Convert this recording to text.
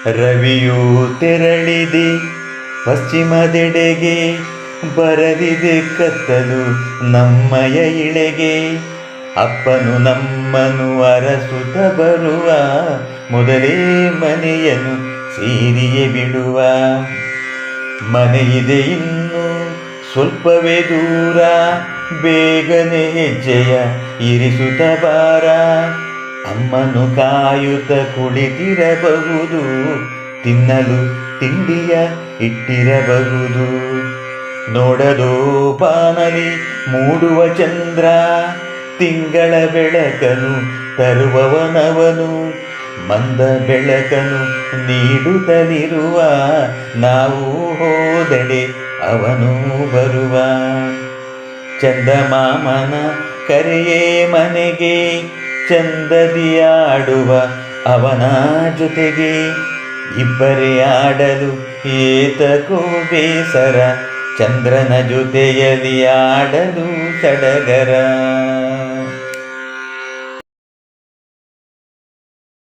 ರವಿಯು ತೆರಳಿದೆ ಪಶ್ಚಿಮದೆಡೆಗೆ, ಬರಲಿದೆ ಕತ್ತಲು ನಮ್ಮಯ ಇಳೆಗೆ. ಅಪ್ಪನು ನಮ್ಮನು ಅರಸುತ್ತ ಬರುವ, ಮೊದಲೇ ಮನೆಯನ್ನು ಸೇರಿಯೇ ಬಿಡುವ. ಮನೆಯಿದೆ ಇನ್ನು ಸ್ವಲ್ಪವೇ ದೂರ, ಬೇಗನೆ ಹೆಜ್ಜೆಯ ಇರಿಸುತ್ತ ಬಾರ. ಅಮ್ಮನು ಕಾಯುತ್ತ ಕುಳಿತಿರಬಹುದು, ತಿನ್ನಲು ತಿಂಡಿಯ ಇಟ್ಟಿರಬಹುದು. ನೋಡದೋ ಬಾನಲಿ ಮೂಡುವ ಚಂದ್ರ, ತಿಂಗಳ ಬೆಳಕನು ತರುವವನವನು. ಮಂದ ಬೆಳಕನು ನೀಡುತ್ತಲಿರುವ, ನಾವು ಹೋದಡೆ ಅವನು ಬರುವ. ಚಂದಮಾಮನ ಕರೆಯೇ ಮನೆಗೆ, ಚಂದದಿಯಾಡುವ ಅವನ ಜೊತೆಗೆ. ಇಬ್ಬರೇ ಆಡಲು ಏತಕೋ ಬೇಸರ, ಚಂದ್ರನ ಜೊತೆಯಲ್ಲಿ ಆಡಲು ಸಡಗರ.